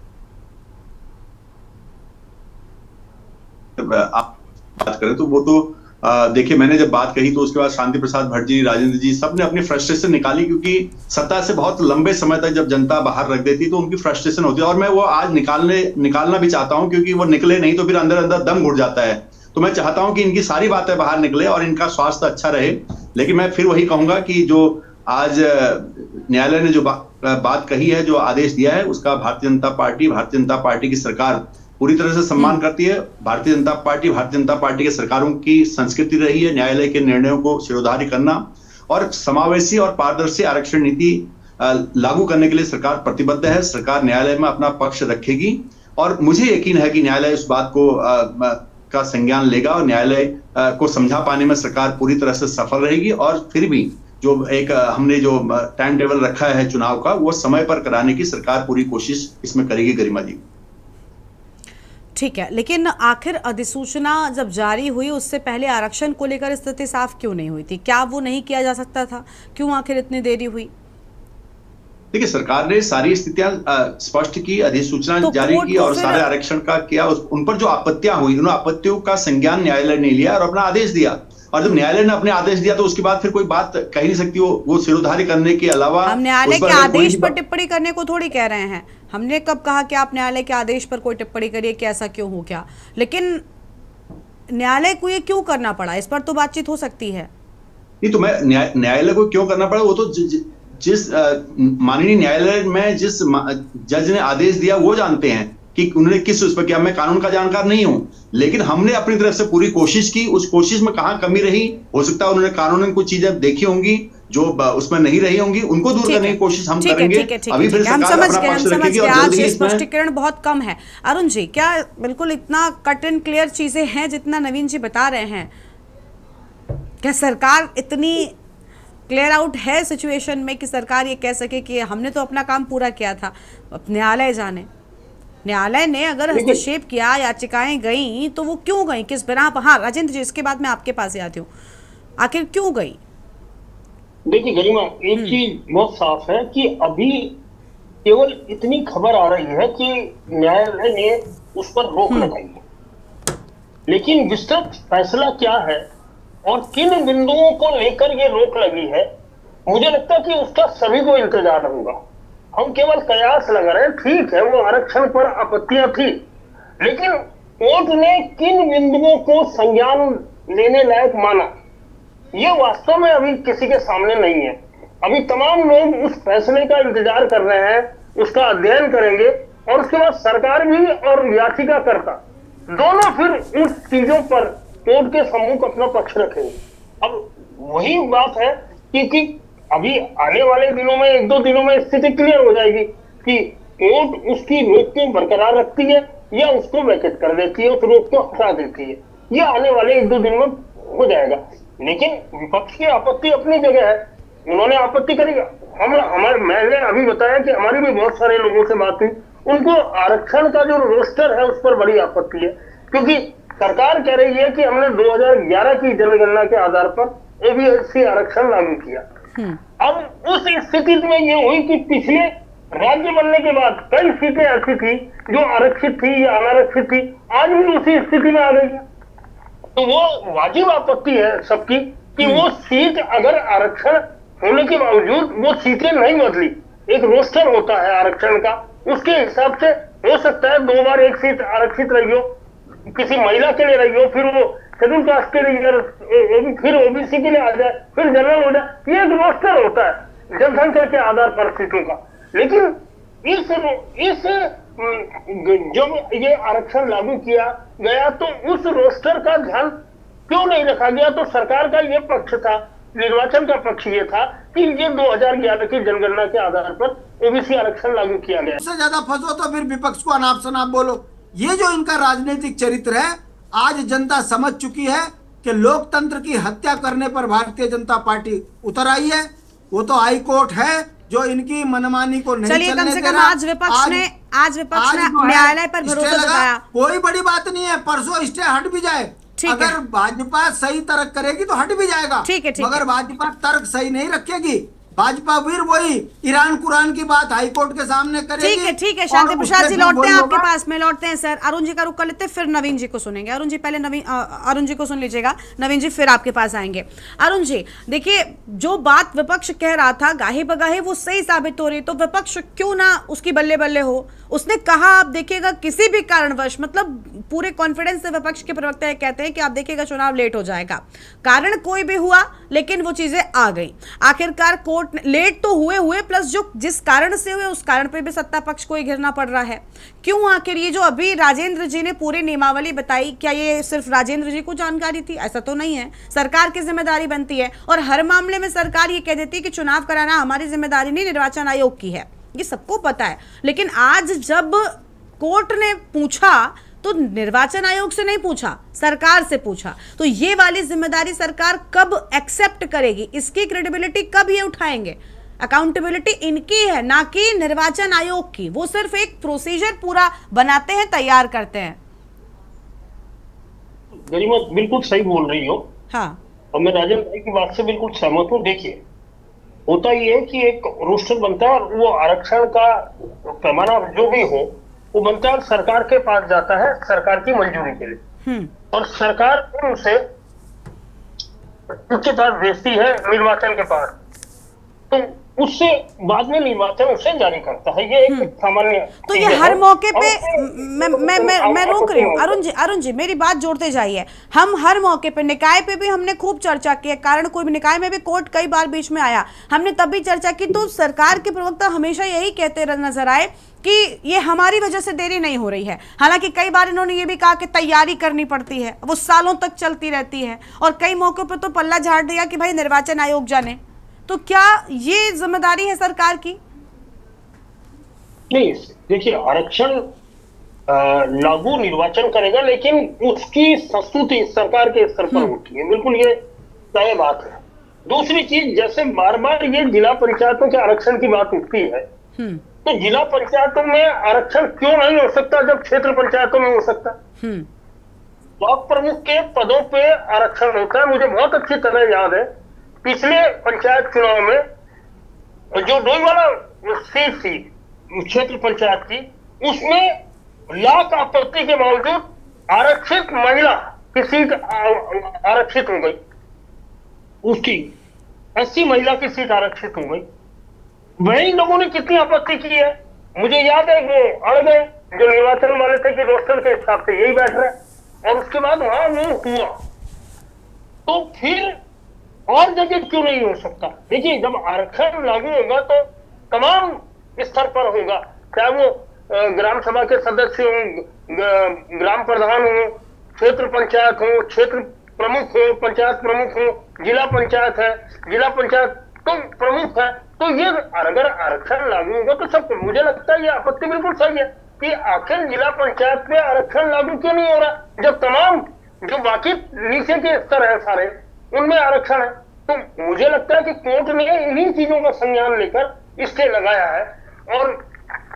आप बात करें तो वो तो देखिए, मैंने जब बात कही तो उसके बाद शांति प्रसाद भट्ट जी, राजेंद्र जी, सब ने अपनी फ्रस्ट्रेशन निकाली, क्योंकि सत्ता से बहुत लंबे समय तक जब जनता बाहर रख देती तो उनकी फ्रस्ट्रेशन होती है और मैं वो आज निकालना भी चाहता हूं, क्योंकि वो निकले नहीं तो फिर अंदर अंदर दम घुट जाता है। तो मैं चाहता हूं कि इनकी सारी बातें बाहर निकले और इनका स्वास्थ्य अच्छा रहे। लेकिन मैं फिर वही कहूंगा कि जो आज न्यायालय ने जो बात कही है, जो आदेश दिया है, उसका भारतीय जनता पार्टी की सरकार पूरी तरह से सम्मान करती है। भारतीय जनता पार्टी की सरकारों की संस्कृति रही है न्यायालय के निर्णयों को शिरोधार्य करना और समावेशी और पारदर्शी आरक्षण नीति लागू करने के लिए सरकार प्रतिबद्ध है। सरकार न्यायालय में अपना पक्ष रखेगी और मुझे यकीन है कि न्यायालय उस बात को का संज्ञान लेगा और न्यायालय को समझा पाने में सरकार पूरी तरह से सफल रहेगी और फिर भी जो एक हमने जो टाइम टेबल रखा है चुनाव का, वो समय पर कराने की सरकार पूरी कोशिश इसमें करेगी गरिमा जी। ठीक है, लेकिन आखिर अधिसूचना जब जारी हुई उससे पहले आरक्षण को लेकर स्थिति साफ क्यों नहीं हुई थी? क्या वो नहीं किया जा सकता था? क्यों आखिर इतनी देरी हुई? देखिए, सरकार ने सारी स्थितियां स्पष्ट की, अधिसूचना तो जारी कोर्ट की को और फिर- सारे आरक्षण का किया। उन पर जो आपत्तियां हुई, उन आपत्तियों का संज्ञान न्यायालय ने लिया और अपना आदेश दिया। और जब न्यायालय ने अपने आदेश दिया तो उसके बाद फिर कोई बात कह नहीं सकती, वो सिरोधार्य करने के अलावा हम न्यायालय उस पर के कोई आदेश भी पर टिप्पणी करने को थोड़ी कह रहे हैं। हमने कब कहा कि आप न्यायालय के आदेश पर कोई टिप्पणी करिए कि ऐसा क्यों हो गया, लेकिन न्यायालय को ये क्यों करना पड़ा, इस पर तो बातचीत हो सकती है। नहीं, तो मैं न्यायालय को क्यों करना पड़ा, वो तो जिस माननीय न्यायालय में जिस जज ने आदेश दिया वो जानते हैं कि उन्होंने किस उस पर किया। मैं कानून का जानकार नहीं हूं, लेकिन हमने अपनी तरफ से पूरी कोशिश की। उस कोशिश में कहां कमी रही, हो सकता है उन्होंने कानून में कुछ चीजें देखी होंगी जो उसमें नहीं रही होंगी, उनको दूर करने की कोशिश हम करेंगे। अभी फिर हम सरकार समझ अपना गए, हम पक्ष समझ रखेगी गए। और जल्द आज ही ये इसमें स्पष्टीकरण बहुत कम है। अरुण जी, क्या बिल्कुल इतना कट एंड क्लियर चीजें हैं जितना नवीन जी बता रहे हैं? क्या सरकार इतनी क्लियर आउट है सिचुएशन में कि सरकार ये कह सके कि हमने तो अपना काम पूरा किया था? अब न्यायालय जाने, न्यायालय ने अगर हस्तक्षेप किया, याचिकाएं गई, तो वो क्यों गई, किस बिना पर? हाँ राजेंद्र जी, इसके बाद मैं आपके पास ही आती हूँ, आखिर क्यों गई? देखिए गरिमा, एक चीज बहुत साफ है कि अभी केवल इतनी खबर आ रही है कि न्यायालय ने उस पर रोक लगाई है, लेकिन विस्तृत फैसला क्या है और किन बिंदुओं को लेकर ये रोक लगी है, मुझे लगता है कि उसका सभी को इंतजार होगा। हम केवल कयास लगा रहे हैं। ठीक है, वो आरक्षण पर आपत्तियां थी, लेकिन कोर्ट ने किन बिंदुओं को संज्ञान लेने लायक माना, ये वास्तव में अभी किसी के सामने नहीं है। अभी तमाम लोग उस फैसले का इंतजार कर रहे हैं, उसका अध्ययन करेंगे और उसके बाद सरकार भी और याचिकाकर्ता दोनों फिर उस चीजों पर कोर्ट के सम्मुख अपना पक्ष रखेंगे। अब वही बात है क्योंकि अभी आने वाले दिनों में, एक दो दिनों में स्थिति क्लियर हो जाएगी कि कोर्ट उसकी रोक को बरकरार रखती है या उसको वैकेट कर देती है, उस रोक को हटा देती है। ये आने वाले एक दो दिन में हो जाएगा। लेकिन विपक्ष की आपत्ति अपनी जगह है, उन्होंने आपत्ति करेगा। मैंने अभी बताया कि हमारी भी बहुत सारे लोगों से बात हुई, उनको आरक्षण का जो रोस्टर है उस पर बड़ी आपत्ति है, क्योंकि सरकार कह रही है कि हमने 2011 की जनगणना के आधार पर ओबीसी आरक्षण लागू किया। अब उस स्थिति में ये हुई कि पिछले राज्य बनने के बाद कई सीटें ऐसी थी जो आरक्षित थी या अनारक्षित थी, आज भी उसी स्थिति में आ गई है। तो वो वाजिब आपत्ति है सबकी कि वो सीट अगर आरक्षण होने के बावजूद वो सीटें नहीं बदली, एक रोस्टर होता है आरक्षण का, उसके हिसाब से हो सकता है 2 बार एक सीट आरक्षित रही हो, किसी महिला के लिए रही हो, फिर वो शेड्यूल कास्ट के लिए, फिर ओबीसी के लिए आ जाए, फिर जनरल हो जाए। ये एक रोस्टर होता है जनसंख्या के आधार पर सीटों का। लेकिन इस जब ये आरक्षण लागू किया गया तो उस रोस्टर का ध्यान क्यों नहीं रखा गया? तो सरकार का ये पक्ष था, निर्वाचन का पक्ष ये था कि ये 2011 की जनगणना के आधार पर ओबीसी आरक्षण लागू किया गया। सबसे ज्यादा फंसो तो फिर विपक्ष को अनाप शनाप बोलो। ये जो इनका राजनीतिक चरित्र है, आज जनता समझ चुकी है कि लोकतंत्र की हत्या करने पर भारतीय जनता पार्टी उतर आई है। वो तो हाई कोर्ट है जो इनकी मनमानी को नहीं चलने कम से दे कम रहा। आज विपक्ष ने न्यायालय पर भरोसा जताया। कोई बड़ी बात नहीं है, परसों स्टे हट भी जाए, अगर भाजपा सही तर्क करेगी तो हट भी जाएगा। मगर भाजपा तर्क सही नहीं रखेगी, भाजपा फिर वही ईरान कुरान की बात हाईकोर्ट के सामने करेगी। ठीक है शांति प्रसाद जी, लौटते हैं आपके पास में, लौटते हैं सर। अरुण जी का रुख कर लेते हैं, फिर नवीन जी को सुनेंगे। अरुण जी पहले अरुण जी को सुन लीजिएगा, नवीन जी फिर आपके पास आएंगे। अरुण जी देखिए, जो बात विपक्ष कह रहा था गाहे बगाहे वो सही साबित हो रही, तो विपक्ष क्यों ना उसकी बल्ले बल्ले हो। उसने कहा, आप देखिएगा किसी भी कारणवश, मतलब पूरे कॉन्फिडेंस से विपक्ष के प्रवक्ता ये कहते हैं कि आप देखिएगा चुनाव लेट हो जाएगा। कारण कोई भी हुआ लेकिन वो चीजें आ गई। आखिरकार कोर्ट लेट तो हुए प्लस जो जिस कारण से हुए उस कारण पे भी सत्ता पक्ष को ही घिरना पड़ रहा है। क्यों आखिर ये जो अभी राजेंद्र जी ने पूरी नियमावली बताई, क्या ये सिर्फ राजेंद्र जी को जानकारी थी? ऐसा तो नहीं है, सरकार की जिम्मेदारी बनती है और हर मामले में सरकार ये कह देती है कि चुनाव कराना हमारी जिम्मेदारी नहीं, निर्वाचन आयोग की है, ये सबको पता है। लेकिन आज जब कोर्ट ने पूछा तो निर्वाचन आयोग से नहीं पूछा, सरकार से पूछा। तो ये वाली जिम्मेदारी सरकार कब एक्सेप्ट करेगी, इसकी क्रेडिबिलिटी कब ये उठाएंगे? अकाउंटेबिलिटी इनकी है, ना कि निर्वाचन आयोग की। वो सिर्फ एक प्रोसीजर पूरा बनाते हैं, तैयार करते हैं। गरिमा बिल्कुल सही बोल रही हो। हाँ, और मैं राजन भाई की बात से बिल्कुल सहमत हूँ। देखिए, होता ये है कि एक रोस्टर बनता है और वो आरक्षण का पैमाना जो भी हो वो बनता है और सरकार के पास जाता है सरकार की मंजूरी के लिए, और सरकार उनसे उसके पास भेजती है निर्वाचन के पास, तो उससे बाद में निर्वाचन उसे जारी करता है। ये एक सामान्य तो ये हर मौके पे मैं रोक रही हूँ अरुण जी मेरी बात जोड़ते जाइए। हम हर मौके पे, निकाय पे भी हमने खूब चर्चा की है, कारण कोई भी निकाय में भी कोर्ट कई बार बीच में आया, हमने तब भी चर्चा की। तो सरकार के प्रवक्ता हमेशा यही कहते नजर आए कि ये हमारी वजह से देरी नहीं हो रही है। हालांकि कई बार इन्होंने ये भी कहा कि तैयारी करनी पड़ती है, वो सालों तक चलती रहती है, और कई मौकों पर तो पल्ला झाड़ दिया कि भाई निर्वाचन आयोग जाने। तो क्या ये जिम्मेदारी है सरकार की? नहीं, देखिए, आरक्षण लागू निर्वाचन करेगा, लेकिन उसकी संस्तुति सरकार के स्तर पर होती है, बिल्कुल ये तय बात है। दूसरी चीज, जैसे बार बार ये जिला पंचायतों के आरक्षण की बात उठती है, तो जिला पंचायतों में आरक्षण क्यों नहीं हो सकता जब क्षेत्र पंचायतों में हो सकता है? ब्लॉक प्रमुख के पदों पे आरक्षण होता है। मुझे बहुत अच्छी तरह याद है, पिछले पंचायत चुनाव में जो डोईवाला सीट थी क्षेत्र पंचायत की, उसमें लाख आपत्ति के बावजूद आरक्षित महिला की सीट आरक्षित हो गई, उसकी 80 महिला की सीट आरक्षित हो गई। वही लोगों ने कितनी आपत्ति की है, मुझे याद है। वो अड़ गए जो निर्वाचन वाले थे कि रोस्टर के हिसाब से यही बैठ रहा है, और उसके बाद वहां वो हुआ। तो फिर और जगह क्यों नहीं हो सकता? देखिए, जब आरक्षण लागू होगा तो तमाम स्तर पर होगा, चाहे वो ग्राम सभा के सदस्य हो, ग्राम प्रधान हो, क्षेत्र पंचायत हो, क्षेत्र प्रमुख हो, पंचायत प्रमुख हो, जिला पंचायत है, जिला पंचायत तो प्रमुख है। तो ये अगर आरक्षण लागू होगा तो सब, मुझे लगता है ये आपत्ति बिल्कुल सही है कि आखिर जिला पंचायत में आरक्षण लागू क्यों नहीं हो रहा, जब तमाम जो बाकी नीचे के स्तर है सारे उनमें आरक्षण है। तो मुझे लगता है कि कोर्ट ने इन्हीं चीजों का संज्ञान लेकर स्टे लगाया है, और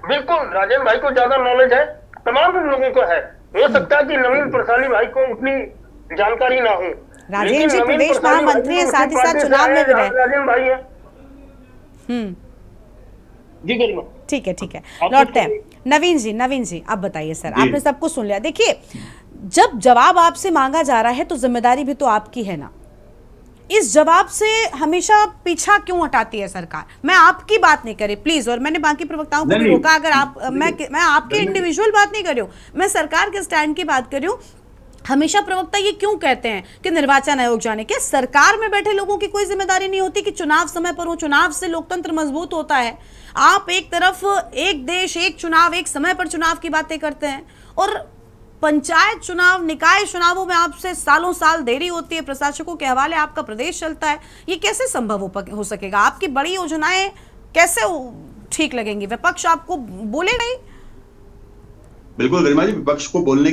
बिल्कुल राजन भाई को ज्यादा नॉलेज है, तमाम लोगों को है। हो सकता है कि नवीन प्रसादी भाई को उतनी जानकारी ना हो। राजेंद्र जी प्रदेश महामंत्री है, साथ ही साथ चुनाव में भी रहे। राजन भाई है। जी गरिमा, ठीक है, लौटते हैं। नवीन जी आप बताइए सर, आपने सब कुछ सुन लिया। देखिए, जब जवाब आपसे मांगा जा रहा है तो जिम्मेदारी भी तो आपकी है ना। इस जवाब से हमेशा पीछा क्यों हटाती है सरकार? मैं आपकी बात नहीं करी प्लीज, और मैंने बाकी प्रवक्ताओं को भी रोका। अगर आप, मैं आपके इंडिविजुअल बात नहीं कर रही हूँ, मैं सरकार के स्टैंड की बात कर रही हूँ। हमेशा प्रवक्ता ये क्यों कहते हैं कि निर्वाचन आयोग जाने के? सरकार में बैठे लोगों की कोई जिम्मेदारी नहीं होती कि चुनाव समय पर हो? चुनाव से लोकतंत्र मजबूत होता है। आप एक तरफ एक देश एक चुनाव, एक समय पर चुनाव की बातें करते हैं, और पंचायत चुनाव, निकाय चुनावों में आपसे सालों साल देरी होती है, प्रशासकों के हवाले आपका प्रदेश चलता है। ये कैसे संभव हो सकेगा? आपकी बड़ी योजनाएं कैसे ठीक लगेंगी? विपक्ष आपको बोले नहीं? बिल्कुल गरिमा जी, विपक्ष को बोलने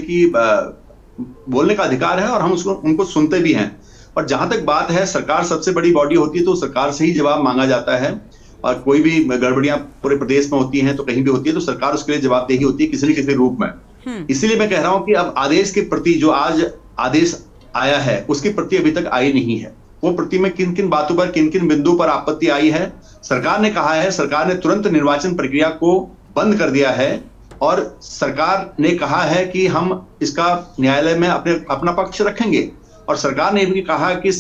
का अधिकार है, और हम उनको सुनते भी हैं। और जहां तक बात है, सरकार सबसे बड़ी बॉडी होती है, तो सरकार से ही जवाब मांगा जाता है, और कोई भी गड़बड़ियां पूरे प्रदेश में होती हैं तो कहीं भी होती है तो सरकार उसके लिए जवाबदेही होती है किसी न किसी रूप में। इसीलिए मैं कह रहा हूं कि अब आदेश के प्रति, जो आज आदेश आया है उसकी प्रति अभी तक आई नहीं है। वो प्रति में किन किन बातों पर, किन किन बिंदुओं पर आपत्ति आई है, सरकार ने कहा है। सरकार ने तुरंत निर्वाचन प्रक्रिया को बंद कर दिया है, और सरकार ने कहा है कि हम इसका न्यायालय में अपना पक्ष रखेंगे। और सरकार ने भी कहा कि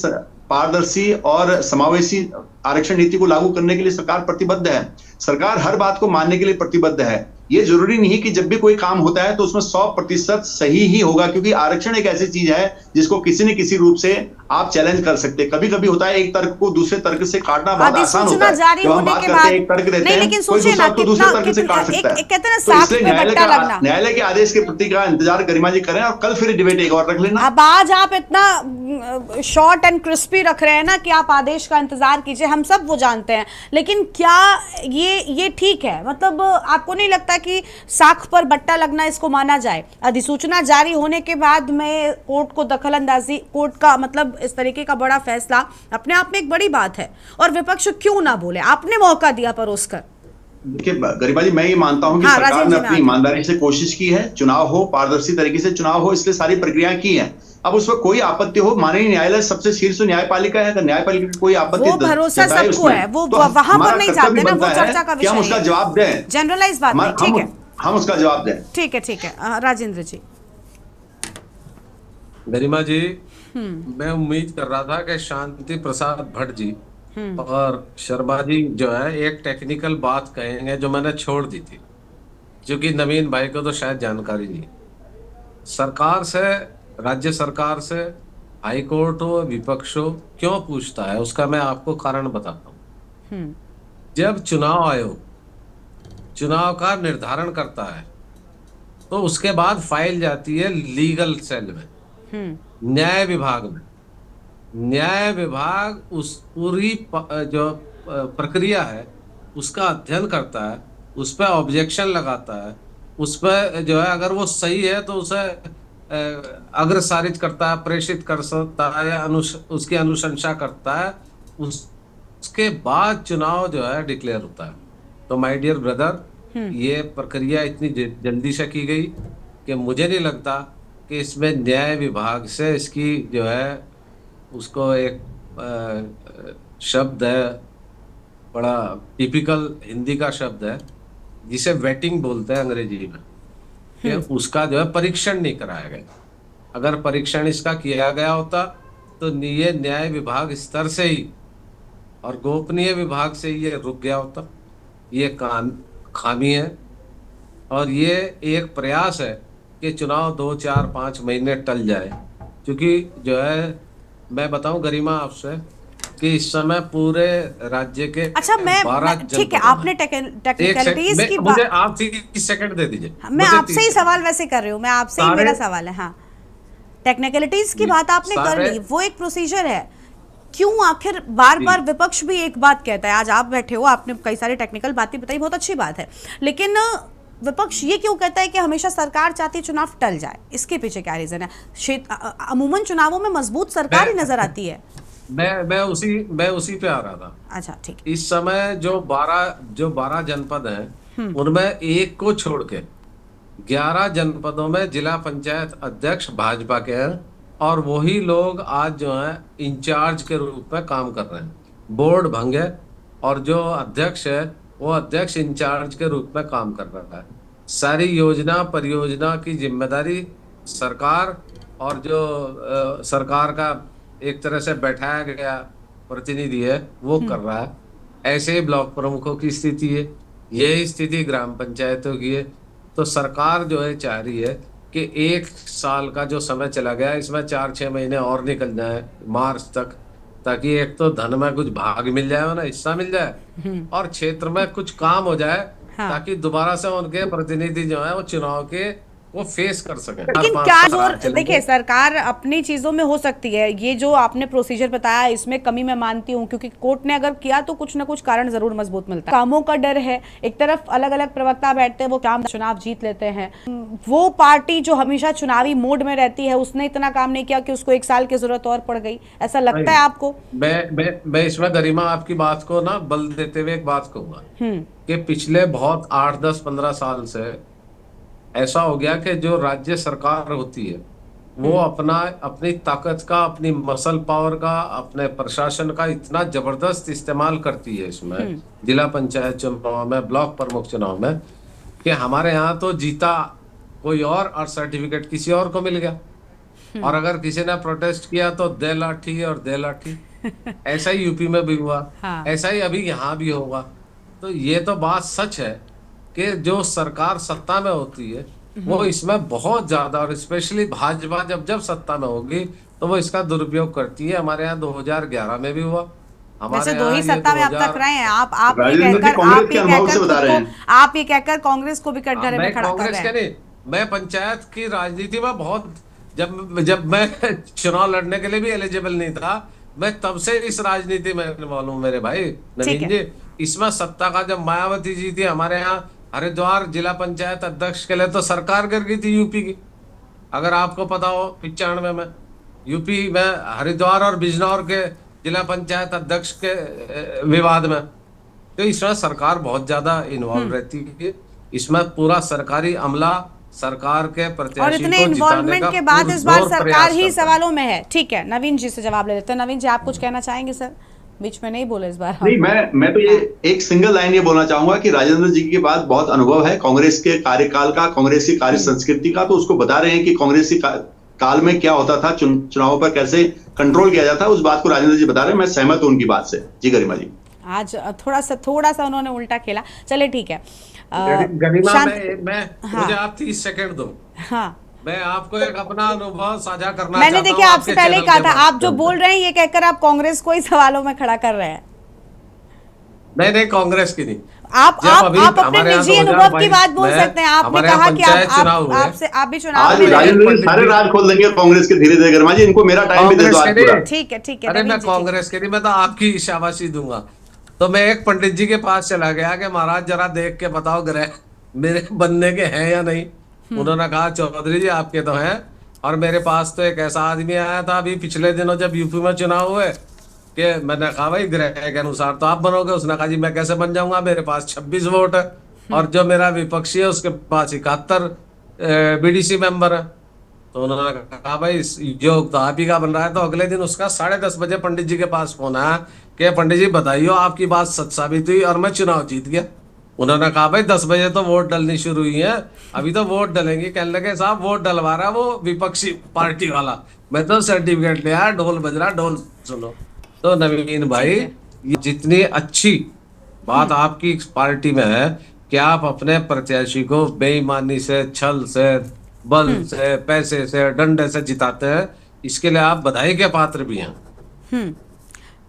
पारदर्शी और समावेशी आरक्षण नीति को लागू करने के लिए सरकार प्रतिबद्ध है। सरकार हर बात को मानने के लिए प्रतिबद्ध है। ये जरूरी नहीं कि जब भी कोई काम होता है तो उसमें 100% सही ही होगा, क्योंकि आरक्षण एक ऐसी चीज है जिसको किसी न किसी रूप से आप चैलेंज कर सकते हैं। कभी कभी होता है एक तर्क को दूसरे तर्क से काटना बहुत आसान होता है। जारी जब हम होने बात के करते हैं बाद एक तर्क देते नहीं, हैं, लेकिन कोई सोचिए दूसरा ना तो दूसरे तर्क से काट सकता है। कहते हैं ना तो साख इसलिए पे बट्टा लगना। न्यायालय के आदेश की प्रति का इंतजार गरिमा जी करें और कल फिर डिबेट एक और रख लेना। अब आज आप इतना शॉर्ट एंड क्रिस्पी रख रहे हैं ना कि आप आदेश का इंतजार कीजिए, हम सब वो जानते हैं, लेकिन क्या ये ठीक है? मतलब आपको नहीं लगता कि साख पर बट्टा लगना इसको माना जाए? अधिसूचना जारी होने के बाद में कोर्ट को दखलंदाजी, कोर्ट का मतलब इस तरीके का बड़ा फैसला अपने आप में एक बड़ी बात है, और विपक्ष क्यों ना बोले? आपने मौका दिया परोसकर। देखिए गरिमा जी, मैं ये मानता हूं कि सरकार ने अपनी ईमानदारी से कोशिश की है, चुनाव हो, पारदर्शी तरीके से चुनाव हो, इसलिए सारी प्रक्रियाएं की हैं। अब उस पर कोई आपत्ति हो, माननीय न्यायालय सबसे शीर्ष न्यायपालिका है, अगर न्यायपालिका की कोई आपत्ति वो भरोसा सबको है, वो वहां पर नहीं जाते ना, वो चर्चा का विषय है। हम उसका जवाब दें, जनरलाइज बात नहीं, ठीक है, हम उसका जवाब दें। ठीक है। राजेंद्र जी। गरिमा जी, मैं उम्मीद कर रहा था कि शांति प्रसाद भट्ट जी और शर्मा जी जो है एक टेक्निकल बात कहेंगे जो मैंने छोड़ दी थी, क्योंकि नवीन भाई को तो शायद जानकारी नहीं। सरकार से, राज्य सरकार से हाई कोर्ट हो, विपक्ष हो, क्यों पूछता है, उसका मैं आपको कारण बताता हूँ। जब चुनाव आयोग चुनाव का निर्धारण करता है तो उसके बाद फाइल जाती है लीगल सेल में, न्याय विभाग में। न्याय विभाग उस पूरी जो प्रक्रिया है उसका अध्ययन करता है, उस पर ऑब्जेक्शन लगाता है, उस पर जो है अगर वो सही है तो उसे अग्रसारित करता है, प्रेषित कर सकता है या उसकी अनुशंसा करता है। उसके बाद चुनाव जो है डिक्लेयर होता है। तो माय डियर ब्रदर, ये प्रक्रिया इतनी जल्दी से की गई कि मुझे नहीं लगता कि इसमें न्याय विभाग से इसकी जो है उसको एक शब्द है, बड़ा टिपिकल हिंदी का शब्द है जिसे वेटिंग बोलते हैं अंग्रेजी में, कि उसका जो है परीक्षण नहीं कराया गया। अगर परीक्षण इसका किया गया होता तो ये न्याय विभाग स्तर से ही और गोपनीय विभाग से ये रुक गया होता। ये खामी है और ये एक प्रयास है कि चुनाव 2, 4, 5 महीने टल जाए, क्योंकि जो है मैं बताऊं गरिमा आपसे कि इस समय पूरे राज्य के अच्छा मैं ठीक है, आपने टेक्निकलिटीज की मुझे आप 30 सेकंड दे दीजिए। मैं आपसे ही सवाल वैसे कर रही हूँ, मैं आपसे ही मेरा सवाल है। हाँ, टेक्निकलिटीज की बात आपने कर ली, वो एक प्रोसीजर है। क्यों आखिर बार बार विपक्ष भी एक बात कहता है? आज आप बैठे हो, आपने कई सारी टेक्निकल बातें बताई, बहुत अच्छी बात है, लेकिन विपक्ष ये क्यों कहता है कि हमेशा सरकार चाहती है चुनाव टल जाए? इसके पीछे क्या रीजन है? अमूमन चुनावों में मजबूत सरकार ही नजर आती है। मैं उसी पे आ रहा था। अच्छा ठीक। इस समय जो 12 जनपद हैं उनमें एक को छोड़ के 11 जनपदों में जिला पंचायत अध्यक्ष भाजपा के हैं और वही लोग आज जो है इंचार्ज के रूप में काम कर रहे हैं। बोर्ड भंग है और जो अध्यक्ष है वो अध्यक्ष इंचार्ज के रूप में काम कर रहा है। सारी योजना परियोजना की जिम्मेदारी सरकार और जो सरकार का एक तरह से बैठाया गया प्रतिनिधि है वो कर रहा है। ऐसे ही ब्लॉक प्रमुखों की स्थिति है, यही स्थिति ग्राम पंचायतों की है। तो सरकार जो है चाह रही है कि 1 साल का जो समय चला गया इसमें 4-6 महीने और निकल जाए मार्च तक, ताकि एक तो धन में कुछ भाग मिल जाए ना, हिस्सा मिल जाए, और क्षेत्र में कुछ काम हो जाए। हाँ। ताकि दोबारा से उनके प्रतिनिधि जो है वो चुनाव के वो फेस कर सके। लेकिन क्या जोर, देखिए सरकार अपनी चीजों में हो सकती है, ये जो आपने प्रोसीजर बताया इसमें कमी मैं मानती हूँ, क्योंकि कोर्ट ने अगर किया तो कुछ ना कुछ कारण जरूर मजबूत मिलता है। कामों का डर है, एक तरफ अलग अलग प्रवक्ता बैठते हैं, वो काम चुनाव जीत लेते हैं। वो पार्टी जो हमेशा चुनावी मोड में रहती है उसने इतना काम नहीं किया कि उसको 1 साल की जरूरत और पड़ गई, ऐसा लगता है आपको? मैं इसमें गरिमा आपकी बात को ना बल देते हुए एक बात कहूंगा कि पिछले बहुत 8, 10, 15 साल से ऐसा हो गया कि जो राज्य सरकार होती है वो अपनी ताकत का, अपनी मसल पावर का, अपने प्रशासन का इतना जबरदस्त इस्तेमाल करती है इसमें जिला पंचायत चुनाव में, ब्लॉक प्रमुख चुनाव में, कि हमारे यहाँ तो जीता कोई और सर्टिफिकेट किसी और को मिल गया, और अगर किसी ने प्रोटेस्ट किया तो दे लाठी और दे लाठी। ऐसा ही यूपी में भी हुआ। हाँ। ऐसा ही अभी यहाँ भी होगा। तो ये तो बात सच है कि जो सरकार सत्ता में होती है वो इसमें बहुत ज्यादा, और स्पेशली भाजपा जब जब सत्ता में होगी तो वो इसका दुरुपयोग करती है। हमारे यहाँ 2011 में भी हुआ। वैसे दो ही सत्ता में अब तक रहे हैं आप ये कहकर कांग्रेस को भी कटघरे में खड़ा कर रहे हैं। मैं पंचायत की राजनीति में बहुत, जब मैं चुनाव लड़ने के लिए भी एलिजिबल नहीं था, मैं तब से इस राजनीति में इन्वॉल्व हूं मेरे भाई नवीन जी। इसमें सत्ता का जब मायावती जी थी हमारे यहाँ हरिद्वार जिला पंचायत अध्यक्ष के लिए तो सरकार गिर गई थी यूपी की, अगर आपको पता हो। 95 में यूपी में हरिद्वार और बिजनौर के जिला पंचायत अध्यक्ष के विवाद में, तो इसमें सरकार बहुत ज्यादा इन्वॉल्व रहती है। इसमें पूरा सरकारी अमला सरकार के प्रत्याशी और इतने इन्वॉल्वमेंट के बाद इस बार सरकार ही सवालों में है। ठीक है, नवीन जी से जवाब ले लेते हैं। नवीन जी, आप कुछ कहना चाहेंगे? सर बीच में नहीं बोले इस बार। नहीं, मैं तो ये एक सिंगल लाइन ये बोलना चाहूंगा कि राजेंद्र जी के पास बहुत अनुभव है कांग्रेस के कार्यकाल का, कांग्रेस की कार्य संस्कृति का, तो उसको बता रहे हैं कि कांग्रेस की काल में क्या होता था, चुनावों पर कैसे कंट्रोल किया जाता है, उस बात को राजेंद्र जी बता रहे हैं। मैं सहमत हूं उनकी बात से। जी गरिमा जी, आज थोड़ा सा उन्होंने उल्टा खेला। चले ठीक है। गरिमा, मुझे आप 30 सेकंड दो। हाँ, मैं आपको एक अपना अनुभव साझा करना मैंने देखिए आपसे पहले ही कहा था, आप जो बोल रहे हैं ये कहकर आप कांग्रेस को ही सवालों में खड़ा कर रहे हैं। नहीं, कांग्रेस की नहीं। आप अपने निजी अनुभव की बात बोल सकते हैं। आपने कहा कि आप भी चुनाव में सारे राज खोल देंगे कांग्रेस के धीरे धीरे। गरिमा जी, इनको मेरा टाइम भी दे दो। ठीक है। अरे मैं कांग्रेस के नहीं, मैं तो आपकी शाबाशी दूंगा। तो मैं एक पंडित जी के पास चला गया कि महाराज जरा देख के बताओ ग्रह मेरे बनने के हैं या नहीं। उन्होंने कहा चौधरी जी आपके तो हैं। और मेरे पास तो एक ऐसा आदमी आया था अभी पिछले दिनों जब यूपी में चुनाव हुए कि मैंने कहा भाई ग्रह के अनुसार तो आप बनोगे। उसने कहा जी मैं कैसे बन जाऊंगा, मेरे पास 26 वोट है और जो मेरा विपक्षी है उसके पास 71 बीडीसी मेंबर है। तो उन्होंने कहा भाई योग तो आप ही का बन रहा है। तो अगले दिन उसका 10:30 बजे पंडित जी के पास फोन आया कि पंडित जी बताइए आपकी बात सच साबित हुई और मैं चुनाव जीत गया। उन्होंने कहा भाई 10 बजे तो वोट डलनी शुरू हुई है, अभी तो वोट डलेंगे। कहने लगे साहब वोट डलवा रहा है वो विपक्षी पार्टी वाला, मैं तो सर्टिफिकेट ले आया, ढोल बज रहा, ढोल सुनो। तो नवीन भाई, ये जितनी अच्छी बात आपकी पार्टी में है कि आप अपने प्रत्याशी को बेईमानी से, छल से, बल से, पैसे से, डंडे से जिताते हैं, इसके लिए आप बधाई के पात्र भी हैं।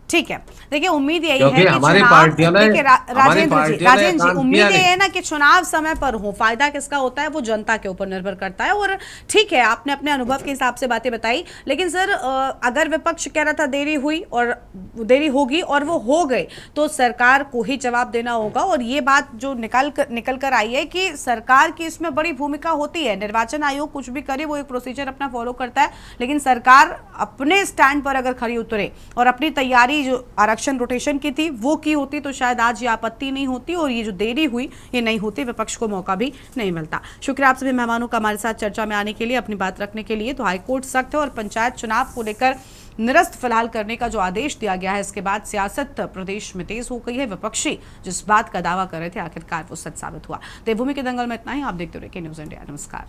ठीक है, देखिए उम्मीद यही है कि हमारी पार्टियों ने राजेंद्र जी उम्मीद ये है ना कि चुनाव समय पर हो। फायदा किसका होता है वो जनता के ऊपर निर्भर करता है। और ठीक है, आपने अपने अनुभव के हिसाब से बातें बताई, लेकिन सर अगर विपक्ष कह रहा था देरी हुई और देरी होगी और वो हो गई तो सरकार को ही जवाब देना होगा। और ये बात जो निकल कर आई है कि सरकार की इसमें बड़ी भूमिका होती है। निर्वाचन आयोग कुछ भी करे वो एक प्रोसीजर अपना फॉलो करता है, लेकिन सरकार अपने स्टैंड पर अगर खड़ी उतरे और अपनी तैयारी जो आरक्षण रोटेशन की थी वो की होती तो शायद आज ये आपत्ति नहीं होती और ये जो देरी हुई ये नहीं होती, विपक्ष को मौका भी नहीं मिलता। शुक्रिया आप सभी मेहमानों का हमारे साथ चर्चा में आने के लिए, अपनी बात रखने के लिए। तो हाईकोर्ट सख्त है और पंचायत चुनाव को लेकर निरस्त फिलहाल करने का जो आदेश दिया गया है इसके बाद सियासत प्रदेश में तेज हो गई है। विपक्षी जिस बात का दावा कर रहे थे आखिरकार वो सच साबित हुआ। देवभूमि के दंगल में इतना ही। आप देखते रहिए न्यूज़ इंडिया। नमस्कार।